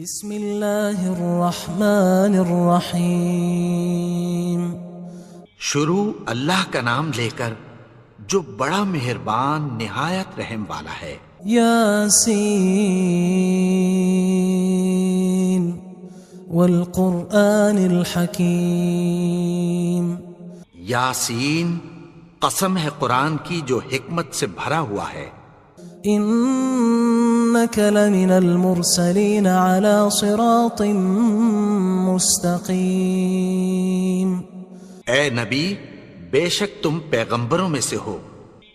بسم اللہ الرحمن الرحیم۔ شروع اللہ کا نام لے کر جو بڑا مہربان نہایت رحم والا ہے۔ یاسین والقرآن الحکیم۔ یاسین، قسم ہے قرآن کی جو حکمت سے بھرا ہوا ہے۔ انک لمن المرسلین علی صراط مستقیم۔ اے نبی، بے شک تم پیغمبروں میں سے ہو،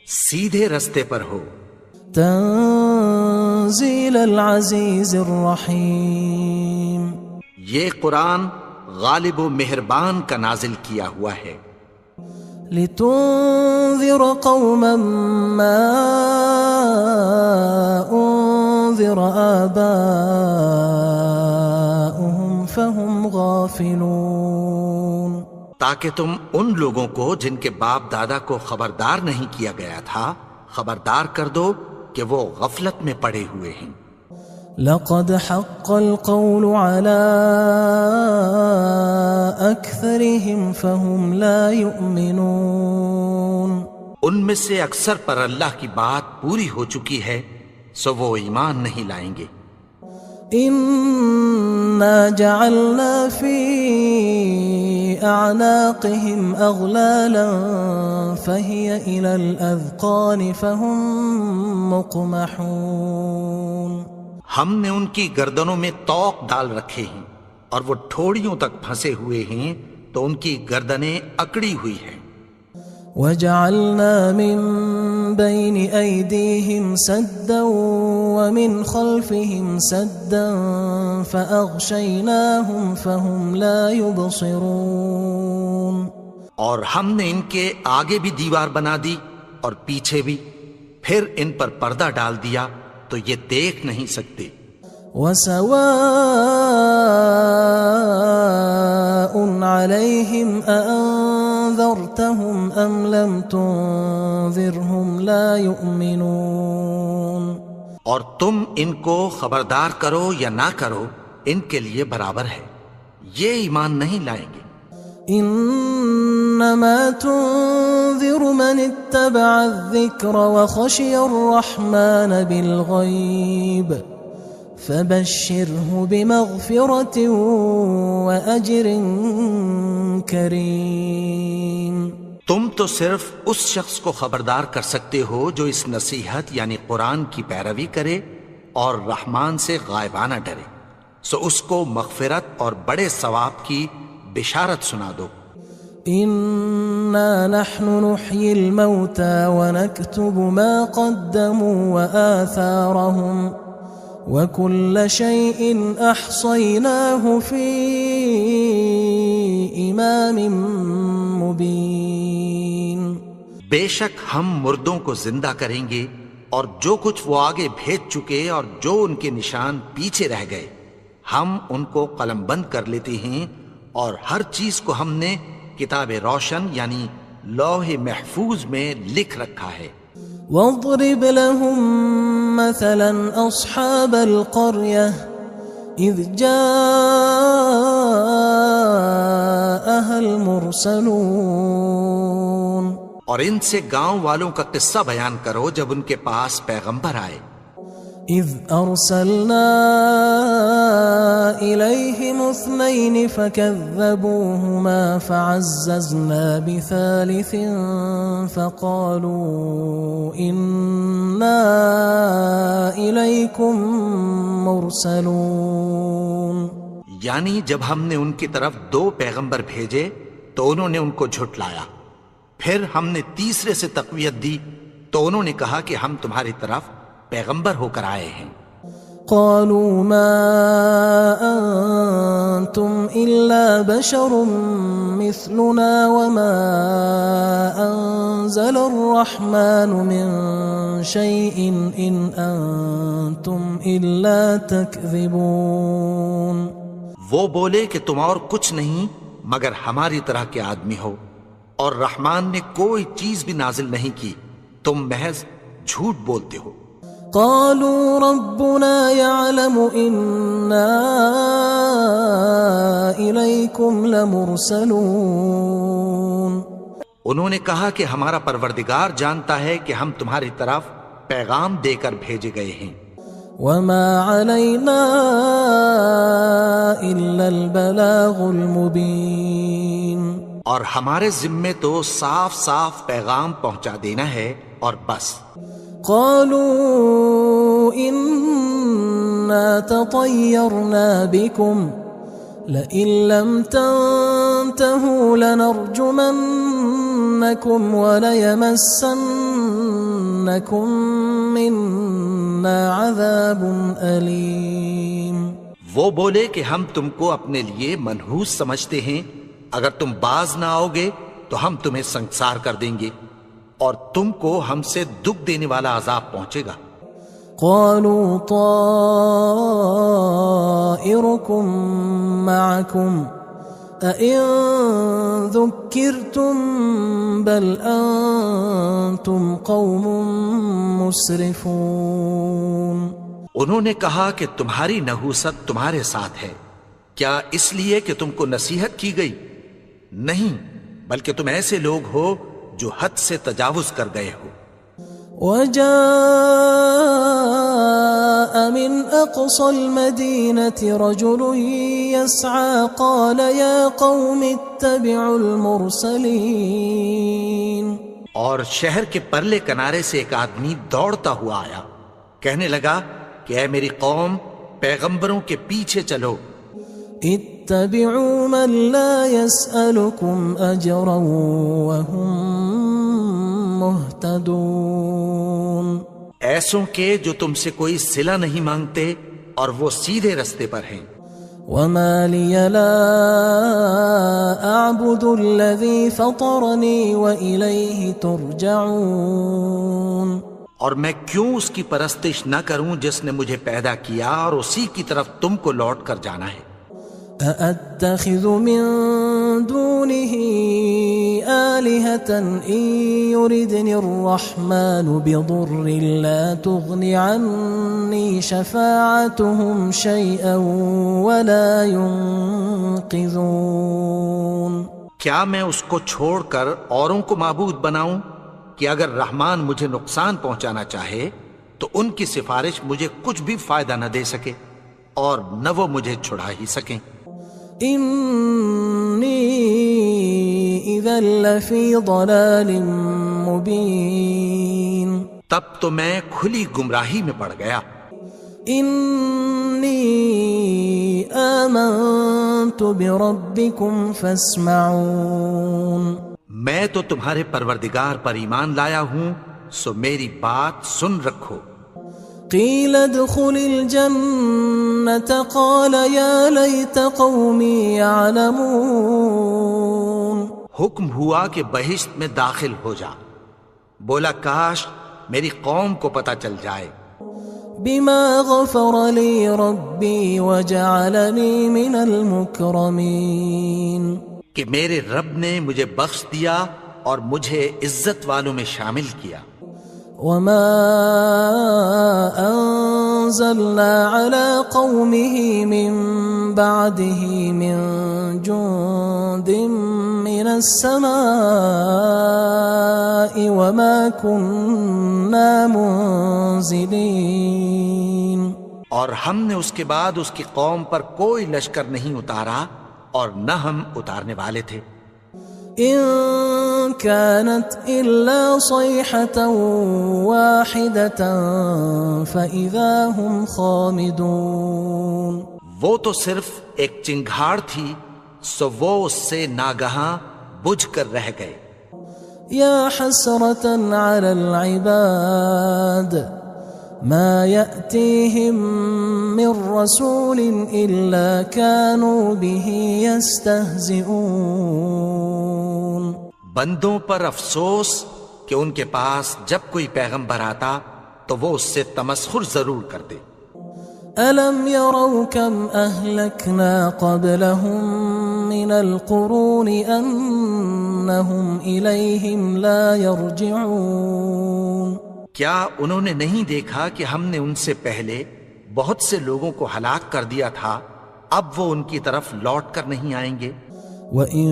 سیدھے رستے پر ہو۔ تنزیل العزیز الرحیم۔ یہ قرآن غالب و مہربان کا نازل کیا ہوا ہے۔ لتنذر قوما ما انذر آباؤهم فهم غافلون۔ تاکہ تم ان لوگوں کو جن کے باپ دادا کو خبردار نہیں کیا گیا تھا خبردار کر دو کہ وہ غفلت میں پڑے ہوئے ہیں۔ لقد حق القول على أكثرهم فهم لا يؤمنون۔ ان میں سے اکثر پر اللہ کی بات پوری ہو چکی ہے سو وہ ایمان نہیں لائیں گے۔ إنا جعلنا في أعناقهم أغلالا فهي إلى الأذقان فهم مقمحون۔ ہم نے ان کی گردنوں میں طوق ڈال رکھے ہیں اور وہ ٹھوڑیوں تک پھنسے ہوئے ہیں تو ان کی گردنیں اکڑی ہوئی ہیں۔ وَجَعَلْنَا مِن بَيْنِ أَيْدِيهِمْ سَدًّا وَمِنْ خَلْفِهِمْ سَدًّا فَأَغْشَيْنَاهُمْ فَهُمْ لَا يُبْصِرُونَ۔ اور ہم نے ان کے آگے بھی دیوار بنا دی اور پیچھے بھی، پھر ان پر پردہ ڈال دیا تو یہ دیکھ نہیں سکتے۔ وَسَوَاءٌ عَلَيْهِمْ أَأَنذَرْتَهُمْ أَمْ لَمْ تُنذِرْهُمْ لَا يُؤْمِنُونَ۔ اور تم ان کو خبردار کرو یا نہ کرو ان کے لیے برابر ہے، یہ ایمان نہیں لائیں گے۔ انما تنذر من اتبع الذکر وخشی الرحمن بالغیب فبشره بمغفرة وأجر کریم۔ تم تو صرف اس شخص کو خبردار کر سکتے ہو جو اس نصیحت یعنی قرآن کی پیروی کرے اور رحمان سے غائبانہ ڈرے، سو اس کو مغفرت اور بڑے ثواب کی بشارت سنا دو۔ انا نحن نحيي الموتى ونكتب ما قدموا وآثارهم وكل شيء احصيناه في امام مبين۔ بے شک ہم مردوں کو زندہ کریں گے اور جو کچھ وہ آگے بھیج چکے اور جو ان کے نشان پیچھے رہ گئے ہم ان کو قلم بند کر لیتے ہیں، اور ہر چیز کو ہم نے کتاب روشن یعنی لوح محفوظ میں لکھ رکھا ہے۔ واضرب لهم مثلا اصحاب القرية اذ جاءها المرسلون۔ اور ان سے گاؤں والوں کا قصہ بیان کرو جب ان کے پاس پیغمبر آئے۔ اذ ارسلنا الیہم اثنین فکذبوہما فعززنا بثالث فقالوا انا الیکم مرسلون۔ یعنی جب ہم نے ان کی طرف 2 پیغمبر بھیجے تو انہوں نے ان کو جھٹلایا، پھر ہم نے تیسرے سے تقویت دی تو انہوں نے کہا کہ ہم تمہاری طرف پیغمبر ہو کر آئے ہیں۔ قالوا ما انتم الا بشر مثلنا وما انزل الرحمن من شيء ان انتم الا تكذبون۔ وہ بولے کہ تم اور کچھ نہیں مگر ہماری طرح کے آدمی ہو، اور رحمان نے کوئی چیز بھی نازل نہیں کی، تم محض جھوٹ بولتے ہو۔ قالوا ربنا يعلم إنا إليكم لمرسلون. انہوں نے کہا کہ ہمارا پروردگار جانتا ہے کہ ہم تمہاری طرف پیغام دے کر بھیجے گئے ہیں. وما علينا إلا البلاغ المبين. اور ہمارے ذمے تو صاف صاف پیغام پہنچا دینا ہے اور بس. قالوا إنا تطيرنا بكم لئن لم تنتهوا لنرجمنكم وليمسنكم منا عذاب أليم. وہ بولے کہ ہم تم کو اپنے لیے منحوس سمجھتے ہیں، اگر تم باز نہ آؤ گے تو ہم تمہیں سنگسار کر دیں گے اور تم کو ہم سے دکھ دینے والا عذاب پہنچے گا. قالوا طائركم معكم أئن ذكرتم بل أنتم قوم مسرفون. انہوں نے کہا کہ تمہاری نحوست تمہارے ساتھ ہے، کیا اس لیے کہ تم کو نصیحت کی گئی؟ نہیں، بلکہ تم ایسے لوگ ہو جو حد سے تجاوز کر گئے ہو. وجاء من أقصى المدينة رجل يسعى قال يا قوم اتبعوا المرسلين. اور شہر کے پرلے کنارے سے ایک آدمی دوڑتا ہوا آیا، کہنے لگا کہ اے میری قوم، پیغمبروں کے پیچھے چلو. اتبعوا من لا يسألكم أجرا وهم مهتدون. ایسوں کے جو تم سے کوئی صلہ نہیں مانگتے اور وہ سیدھے رستے پر ہیں. وما لي لا أعبد الذي فطرني وإليه ترجعون. اور میں کیوں اس کی پرستش نہ کروں جس نے مجھے پیدا کیا اور اسی کی طرف تم کو لوٹ کر جانا ہے. أأتخذ من دونه آلهة إن يردني الرحمن بضر لا تغن عني شفاعتهم شيئا ولا ينقذون. کیا میں اس کو چھوڑ کر اوروں کو معبود بناؤں کہ اگر رحمان مجھے نقصان پہنچانا چاہے تو ان کی سفارش مجھے کچھ بھی فائدہ نہ دے سکے اور نہ وہ مجھے چھڑا ہی سکیں. إني إذا لفي ضلال مبين. تب تو میں کھلی گمراہی میں پڑ گیا. إني آمنت بربكم فاسمعون. میں تو تمہارے پروردگار پر ایمان لایا ہوں، سو میری بات سن رکھو. قيل ادخل الجنة قال يا ليت قومي يعلمون. حکم ہوا کہ بہشت میں داخل ہو جا. بولا کاش میری قوم کو پتہ چل جائے. بما غفر لي ربي وجعلني من المكرمين. کہ میرے رب نے مجھے بخش دیا اور مجھے عزت والوں میں شامل کیا. وما أنزلنا على قومه من بعده من جند من السماء وما كنا منزلين. اور ہم نے اس کے بعد اس کی قوم پر کوئی لشکر نہیں اتارا اور نہ ہم اتارنے والے تھے. إن كانت إلا صيحة واحدة فإذا هم خامدون. وہ تو صرف ایک چنگھاڑ تھی، سو وہ اس سے ناگہاں بجھ کر رہ گئے. يا حسرة على العباد ما يأتيهم من رسول إلا كانوا به يستهزئون. بندوں پر افسوس کہ ان کے پاس جب کوئی پیغمبر آتا تو وہ اس سے تمسخر ضرور کرتے. ألم يروا كم أهلكنا قبلهم من القرون أنهم إليهم لا يرجعون. کیا انہوں نے نہیں دیکھا کہ ہم نے ان سے پہلے بہت سے لوگوں کو ہلاک کر دیا تھا، اب وہ ان کی طرف لوٹ کر نہیں آئیں گے؟ وَإِن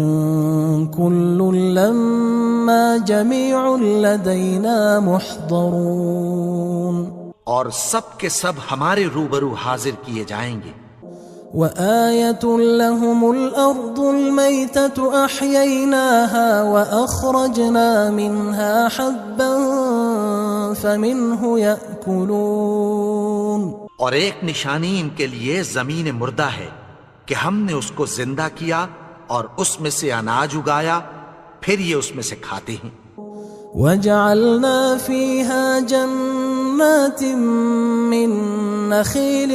كُلٌّ لَمَّا جَمِيعٌ لَدَيْنَا مُحْضَرُونَ، اور سب کے سب ہمارے روبرو حاضر کیے جائیں گے۔ وَآيَةٌ لَهُمُ الْأَرْضُ الْمَيْتَةُ أَحْيَيْنَاهَا وَأَخْرَجْنَا مِنْهَا حَبًّا فَمِنْهُ يَأْكُلُونَ، اور ایک نشانی ان کے لیے زمین مردہ ہے کہ ہم نے اس کو زندہ کیا اور اس میں سے اناج اگایا، پھر یہ اس میں سے کھاتے ہیں۔ وَجَعَلْنَا فِيهَا جَنَّاتٍ مِّن نَخِيلٍ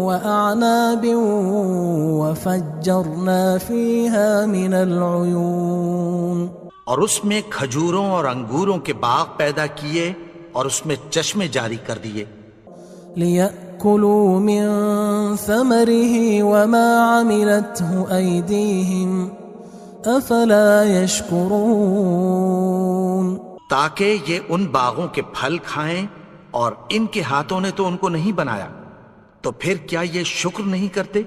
وَأَعْنَابٍ وَفَجَّرْنَا فِيهَا مِنَ الْعُيُونِ، اور اس میں کھجوروں اور انگوروں کے باغ پیدا کیے اور اس میں چشمے جاری کر دیے، لِيَأْكُلُوا مِن ثَمَرِهِ وَمَا عَمِلَتْهُ أَيْدِيهِمْ أَفَلَا يَشْكُرُونَ، تاکہ یہ ان باغوں کے پھل کھائیں، اور ان کے ہاتھوں نے تو ان کو نہیں بنایا، تو پھر کیا یہ شکر نہیں کرتے؟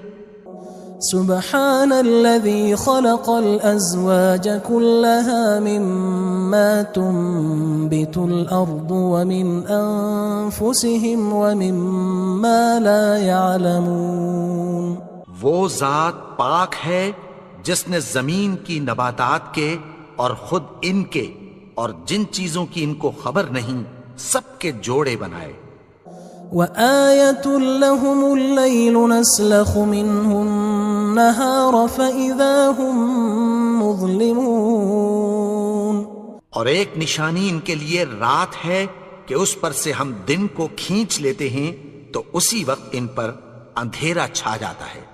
سبحان الذي خلق الأزواج كلها مما تنبت الأرض ومن أنفسهم ومما لا يعلمون، وہ ذات پاک ہے جس نے زمین کی نباتات کے اور خود ان کے اور جن چیزوں کی ان کو خبر نہیں سب کے جوڑے بنائے۔ وَآيَةٌ لَهُمُ اللَّيْلُ نَسْلَخُ مِنْهُ النَّهَارَ فَإِذَا هُمْ مُظْلِمُونَ، اور ایک نشانی ان کے لیے رات ہے کہ اس پر سے ہم دن کو کھینچ لیتے ہیں تو اسی وقت ان پر اندھیرا چھا جاتا ہے۔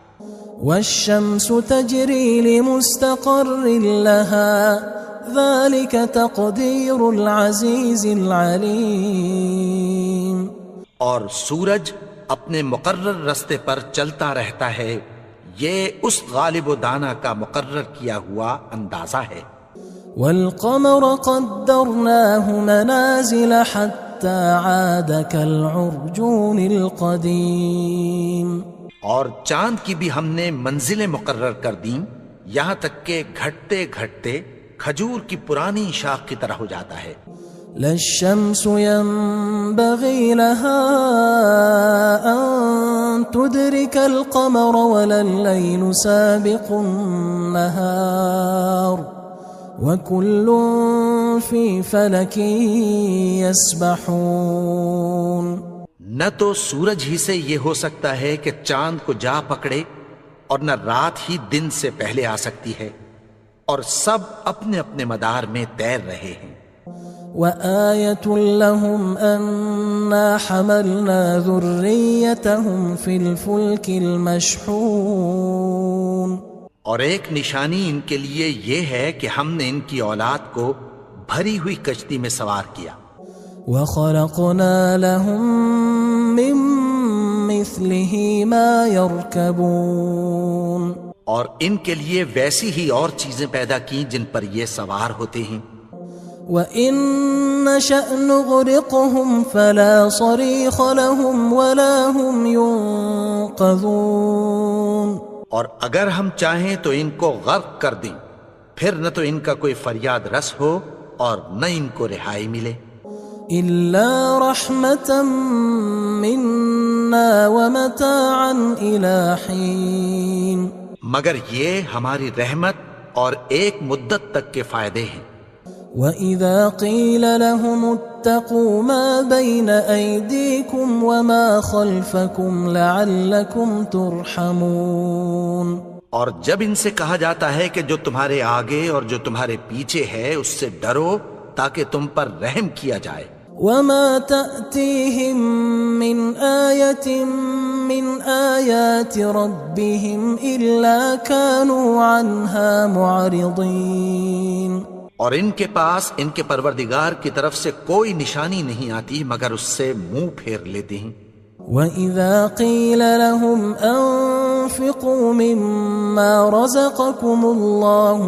وَالشَّمْسُ تَجْرِي لِمُسْتَقَرٍّ لَهَا ذَلِكَ تَقْدِيرُ الْعَزِيزِ الْعَلِيمِ، اور سورج اپنے مقرر رستے پر چلتا رہتا ہے، یہ اس غالب و دانا کا مقرر کیا ہوا اندازہ ہے۔ وَالْقَمَرَ قَدَّرْنَاهُ مَنَازِلَ حَتَّى عَادَ كَالْعُرْجُونِ الْقَدِيمِ، اور چاند کی بھی ہم نے منزلیں مقرر کر دیں، یہاں تک کہ گھٹتے گھٹتے کھجور کی پرانی شاخ کی طرح ہو جاتا ہے۔ لا الشمس ينبغي لها أن تدرك القمر ولا الليل سابق النهار وكل في فلك يسبحون، نہ تو سورج ہی سے یہ ہو سکتا ہے کہ چاند کو جا پکڑے، اور نہ رات ہی دن سے پہلے آ سکتی ہے، اور سب اپنے اپنے مدار میں تیر رہے ہیں۔ وَآيَةٌ لَهُمْ أَنَّا حَمَلْنَا ذُرِّيَّتَهُمْ فِي الْفُلْكِ الْمَشْحُونِ، اور ایک نشانی ان کے لیے یہ ہے کہ ہم نے ان کی اولاد کو بھری ہوئی کشتی میں سوار کیا۔ وَخَلَقْنَا لَهُم مِّن مِّثْلِهِ مَا يَرْكَبُونَ، اور ان کے لیے ویسی ہی اور چیزیں پیدا کی جن پر یہ سوار ہوتے ہیں۔ وَإِن نَّشَأْ نُغْرِقْهُمْ فَلَا صَرِيخَ لَهُمْ وَلَا هُمْ يُنقَذُونَ، اور اگر ہم چاہیں تو ان کو غرق کر دیں، پھر نہ تو ان کا کوئی فریاد رس ہو اور نہ ان کو رہائی ملے۔ إِلَّا رَحْمَةً مِّنَّا وَمَتَاعًا إِلَى حِينٍ، مگر یہ ہماری رحمت اور ایک مدت تک کے فائدے ہیں۔ وَإِذَا قِيلَ لَهُمُ اتَّقُوا مَا بَيْنَ أَيْدِيكُمْ وَمَا خَلْفَكُمْ لَعَلَّكُمْ تُرْحَمُونَ، اور جب ان سے کہا جاتا ہے کہ جو تمہارے آگے اور جو تمہارے پیچھے ہے اس سے ڈرو تاکہ تم پر رحم کیا جائے۔ وَمَا تَأْتِيهِم مِّنْ آيَةٍ مِّنْ آيَاتِ رَبِّهِمْ إِلَّا كَانُوا عَنْهَا مُعْرِضِينَ، اور ان کے پاس ان کے پروردگار کی طرف سے کوئی نشانی نہیں آتی مگر اس سے منہ پھیر لیتے ہیں۔ وَإِذَا قِيلَ لَهُمْ أَنفِقُوا مِمَّا رَزَقَكُمُ اللَّهُ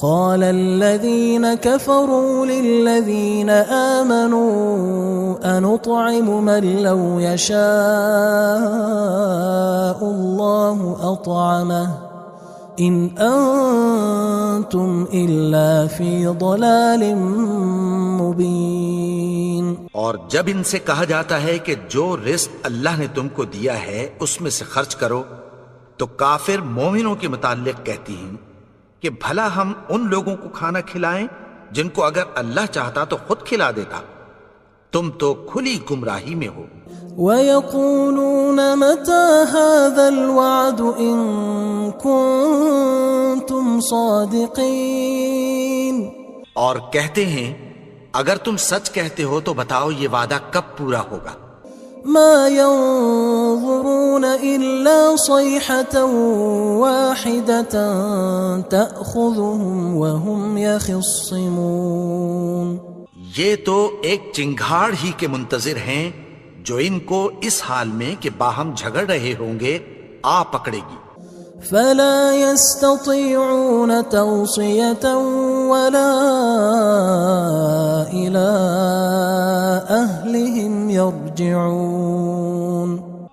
قال الذين كفروا للذين آمنوا أنطعم من لو يشاء الله أطعمه إن أنتم إلا في ضلال مبين. اور جب ان سے کہا جاتا ہے کہ جو رزق اللہ نے تم کو دیا ہے اس میں سے خرچ کرو، تو کافر مومنوں کے متعلق کہتی ہیں کہ بھلا ہم ان لوگوں کو کھانا کھلائیں جن کو اگر اللہ چاہتا تو خود کھلا دیتا. تم تو کھلی گمراہی میں ہو. وَيَقُولُونَ مَتَى هَذَا الْوَعْدُ إِن كُنتُمْ صَادِقِينَ. اور کہتے ہیں اگر تم سچ کہتے ہو تو بتاؤ یہ وعدہ کب پورا ہوگا. ما ينظرون إلا صيحة واحدة تأخذهم وهم يخصمون. یہ تو ایک چنگھاڑ ہی کے منتظر ہیں جو ان کو اس حال میں کہ باہم جھگڑ رہے ہوں گے آ پکڑے گی. فلا يستطيعون توصية ولا إلى أهلهم يرجعون.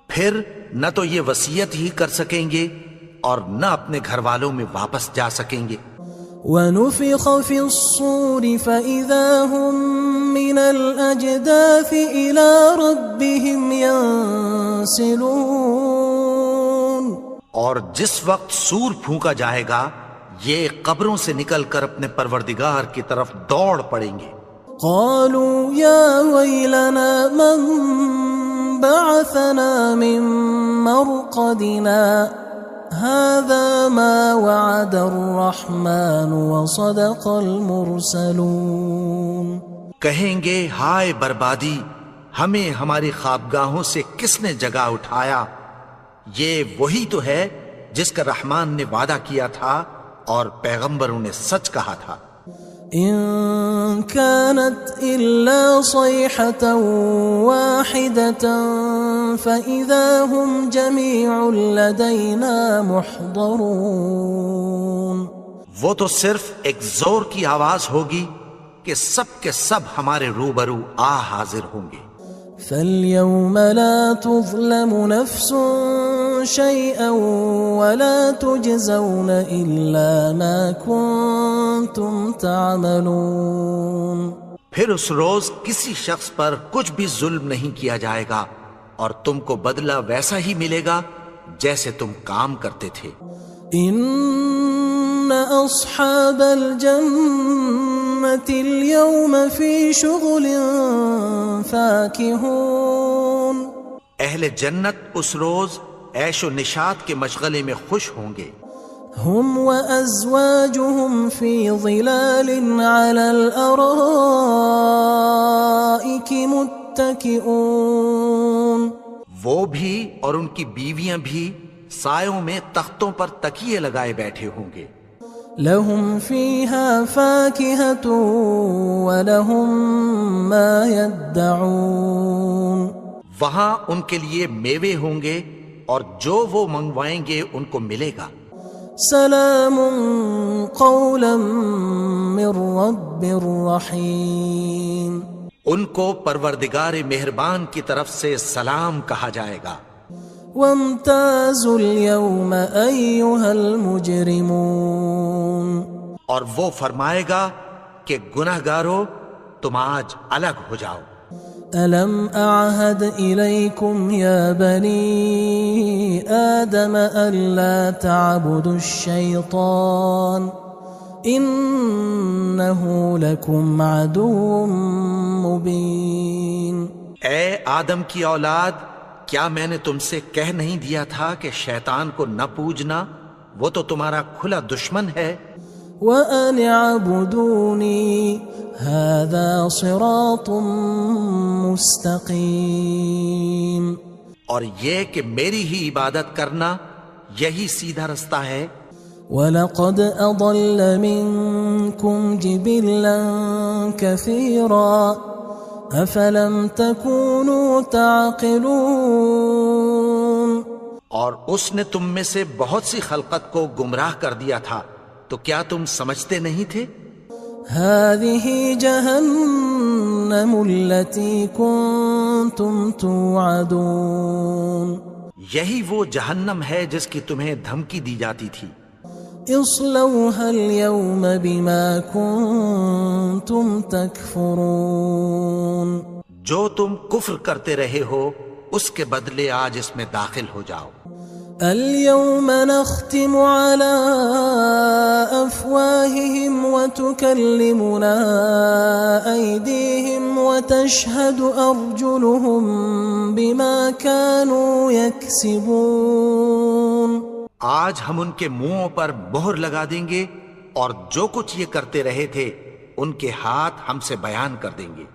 پھر نہ تو یہ وصیت ہی کر سکیں گے اور نہ اپنے گھر والوں میں واپس جا سکیں گے. ونفخ في الصور فإذا هم من الأجداث إلى ربهم ينسلون. اور جس وقت سور پھونکا جائے گا یہ قبروں سے نکل کر اپنے پروردگار کی طرف دوڑ پڑیں گے. قالوا يا ويلنا من بعثنا من مرقدنا هذا ما وعد الرحمن وصدق المرسلون. کہیں گے ہائے بربادی، ہمیں ہماری خوابگاہوں سے کس نے جگا اٹھایا. یہ وہی تو ہے جس کا رحمان نے وعدہ کیا تھا اور پیغمبروں نے سچ کہا تھا. إن كانت إلا صيحة واحدة فإذا هم جميع لدينا محضرون. وہ تو صرف ایک زور کی آواز ہوگی کہ سب کے سب ہمارے روبرو آ حاضر ہوں گے. فاليوم لا تظلم نفس شيئا ولا تجزون إلا ما كنتم تعملون. پھر اس روز کسی شخص پر کچھ بھی ظلم نہیں کیا جائے گا اور تم کو بدلہ ویسا ہی ملے گا جیسے تم کام کرتے تھے. إن أصحاب الجنة اليوم في شغل فاكهون. اہل جنت اس روز عیش و نشاط کے مشغلے میں خوش ہوں گے. هم وأزواجهم في ظلال على الأرائك متكئون. وہ بھی اور ان کی بیویاں بھی سایوں میں تختوں پر تکیے لگائے بیٹھے ہوں گے. لهم فيها فاكهة ولهم ما يدعون. وہاں ان کے لیے میوے ہوں گے اور جو وہ منگوائیں گے ان کو ملے گا. سلام قولا من رب رحیم. ان کو پروردگار مہربان کی طرف سے سلام کہا جائے گا. وامتازوا اليوم أيها المجرمون. اور وہ فرمائے گا کہ گناہگارو تم آج الگ ہو جاؤ. ألم أعهد إليكم يا بني آدم ألا تعبدوا الشيطان إنه لكم عدو مبين. اے آدم کی اولاد، کیا میں نے تم سے کہہ نہیں دیا تھا کہ شیطان کو نہ پوجنا، وہ تو تمہارا کھلا دشمن ہے. وَأَنِ اعْبُدُونِي هَذَا صِرَاطٌ مُسْتَقِيمٌ. اور یہ کہ میری ہی عبادت کرنا یہی سیدھا رستہ ہے. وَلَقَدْ أَضَلَّ مِنْكُمْ جِبِلًّا كَثِيرًا أَفَلَمْ تَكُونُوا تَعْقِلُونَ. اور اس نے تم میں سے بہت سی خلقت کو گمراہ کر دیا تھا، تو کیا تم سمجھتے نہیں تھے؟ هذه جهنم التي كنتم توعدون یہی وہ جہنم ہے جس کی تمہیں دھمکی دی جاتی تھی. اصلوها اليوم بما كنتم تكفرون جو تم کفر کرتے رہے ہو اس کے بدلے آج اس میں داخل ہو جاؤ. اليوم نختم على أفواههم وتكلمنا أيديهم وتشهد أرجلهم بما كانوا يكسبون. آج ہم ان کے منہوں پر مہر لگا دیں گے اور جو کچھ یہ کرتے رہے تھے ان کے ہاتھ ہم سے بیان کر دیں گے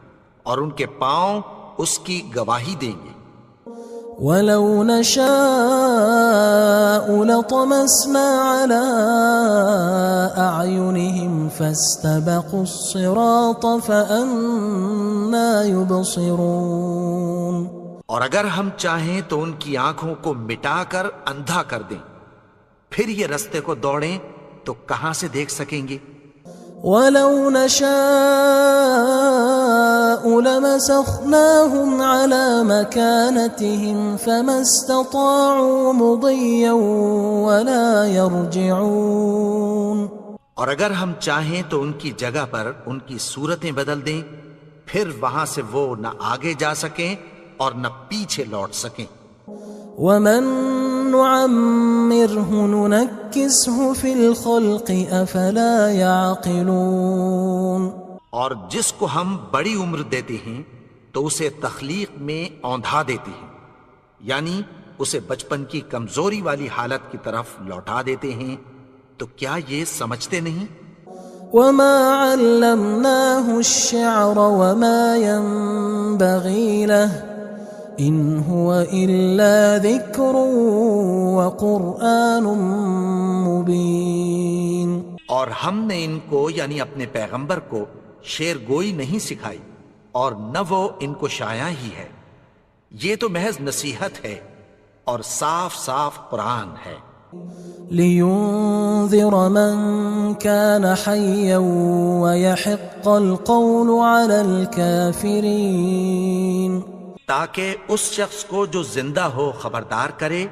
اور ان کے پاؤں اس کی گواہی دیں گے. ولو نشاء لطمسنا على أعينهم فاستبقوا الصراط فأنى يبصرون. اور اگر ہم چاہیں تو ان کی آنکھوں کو مٹا کر اندھا کر دیں، پھر یہ رستے کو دوڑیں تو کہاں سے دیکھ سکیں گے. ولو نشاء لمسخناهم على مكانتهم فما استطاعوا مضيا ولا يرجعون. اور اگر ہم چاہیں تو ان کی جگہ پر ان کی صورتیں بدل دیں، پھر وہاں سے وہ نہ آگے جا سکیں اور نہ پیچھے لوٹ سکیں. ومن نعمره ننكسه في الخلق افلا يعقلون. اور جس کو ہم بڑی عمر دیتے ہیں تو اسے تخلیق میں اوندھا دیتے ہیں، یعنی اسے بچپن کی کمزوری والی حالت کی طرف لوٹا دیتے ہیں. تو کیا یہ سمجھتے نہیں؟ وما علمناه الشعر وما ينبغي له ان هو الا ذکر وقرآن مبین. اور ہم نے ان کو یعنی اپنے پیغمبر کو شعر گوئی نہیں سکھائی اور نہ وہ ان کو شایع ہی ہے، یہ تو محض نصیحت ہے اور صاف صاف قرآن ہے. لينذر من كان حيا ويحق القول على الكافرين. تاکہ اس شخص کو جو زندہ ہو خبردار کرے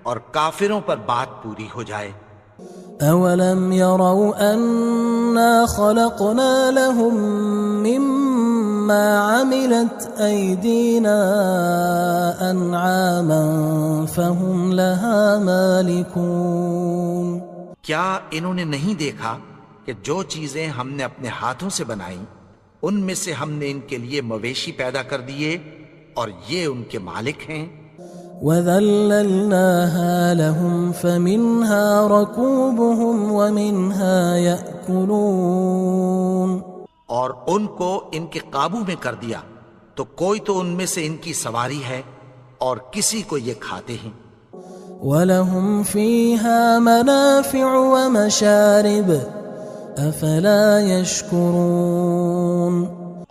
اور کافروں پر بات پوری ہو جائے. اولم يروا انا خلقنا لهم مما عملت ايدينا انعاما فهم لها مالكون. کیا انہوں نے نہیں دیکھا کہ جو چیزیں ہم نے اپنے ہاتھوں سے بنائیں ان میں سے ہم نے ان کے لیے مویشی پیدا کر دیے اور یہ ان کے مالک ہیں. وَذَلَّلْنَاهَا لَهُمْ فَمِنْهَا رَكُوبُهُمْ وَمِنْهَا يَأْكُلُونَ. اور ان کو ان کے قابو میں کر دیا تو کوئی تو ان میں سے ان کی سواری ہے اور کسی کو یہ کھاتے ہیں. وَلَهُمْ فِيهَا مَنَافِعُ وَمَشَارِبُ أَفَلَا يَشْكُرُونَ.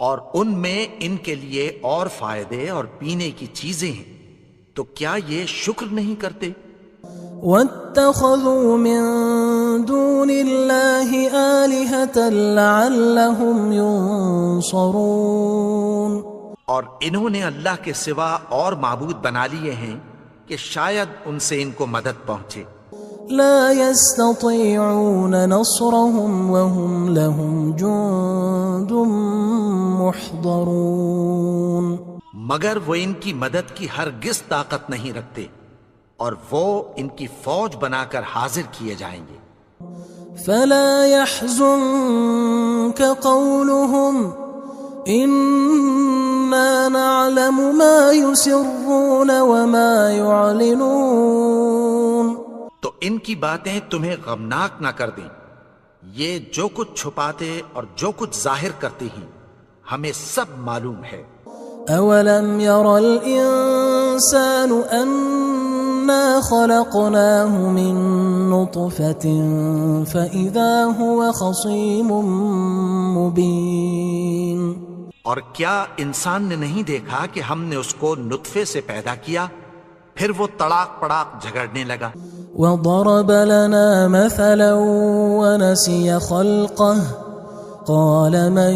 اور ان میں ان کے لیے اور فائدے اور پینے کی چیزیں ہیں، تو کیا یہ شکر نہیں کرتے؟ وَاتَّخَذُوا مِن دُونِ اللَّهِ آلِهَةً لَعَلَّهُمْ يُنصَرُونَ. اور انہوں نے اللہ کے سوا اور معبود بنا لیے ہیں کہ شاید ان سے ان کو مدد پہنچے. لا يستطيعون نصرهم وهم لهم جند محضرون. مگر وہ ان کی مدد کی ہرگز طاقت نہیں رکھتے اور وہ ان کی فوج بنا کر حاضر کیے جائیں گے. فلا يحزنك قولهم إنا نعلم ما يسرون وما يعلنون. تو ان کی باتیں تمہیں غمناک نہ کر دیں، یہ جو کچھ چھپاتے اور جو کچھ ظاہر کرتے ہیں ہمیں سب معلوم ہے. اولم ير الانسان انا خلقناه من نطفة فاذا هو خصيم مبين. اور کیا انسان نے نہیں دیکھا کہ ہم نے اس کو نطفے سے پیدا کیا، پھر وہ تڑاک پڑاک جھگڑنے لگا. وضرب لنا مثلا ونسي خلقه قال من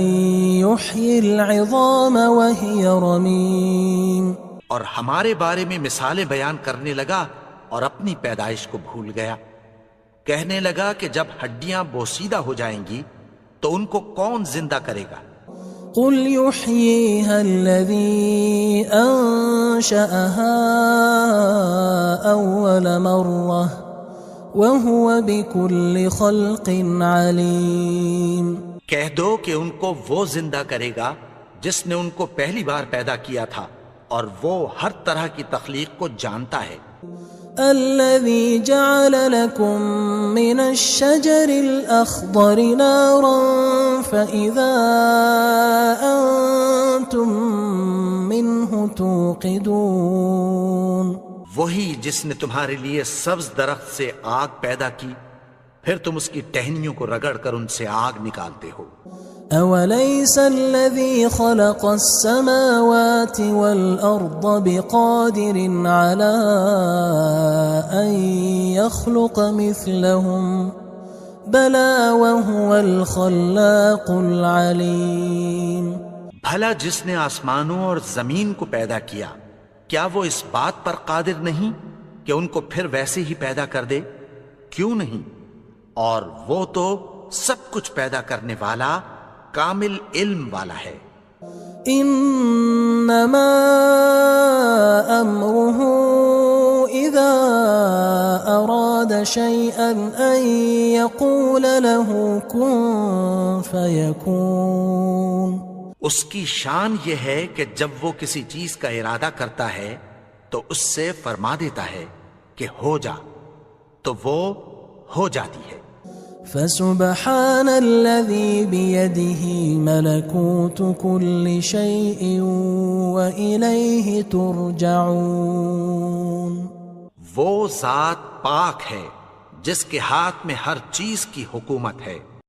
يحيي العظام وهي رميم اور ہمارے بارے میں مثالیں بیان کرنے لگا اور اپنی پیدائش کو بھول گیا. کہنے لگا کہ جب ہڈیاں بوسیدہ ہو جائیں گی تو ان کو کون زندہ کرے گا؟ قل يحييها الذي أنشأها أول مرة وهو بكل خلق عليم. کہہ دو کہ ان کو وہ زندہ کرے گا جس نے ان کو پہلی بار پیدا کیا تھا اور وہ ہر طرح کی تخلیق کو جانتا ہے. الذي جعل لكم من الشجر الأخضر نارا فإذا أنتم منه توقدون. وہی جس نے تمہارے لیے سبز درخت سے آگ پیدا کی پھر تم اس کی ٹہنیوں کو رگڑ کر ان سے آگ نکالتے ہو. أوليس الذي خلق السماوات والأرض بقادر على أن يخلق مثلهم بلى وهو الخلاق العليم. بھلا جس نے آسمانوں اور زمین کو پیدا کیا کیا وہ اس بات پر قادر نہیں کہ ان کو پھر ویسے ہی پیدا کر دے؟ کیوں نہیں؟ اور وہ تو سب کچھ پیدا کرنے والا کامل علم والا ہے. انما امره اذا اراد شيئا ان يقول له كن فيكون. اس کی شان یہ ہے کہ جب وہ کسی چیز کا ارادہ کرتا ہے تو اس سے فرما دیتا ہے کہ ہو جا تو وہ ہو جاتی ہے. فسبحان الذي بيده ملكوت كل شيء وإليه ترجعون. وہ ذات پاک ہے جس کے ہاتھ میں ہر چیز کی حکومت ہے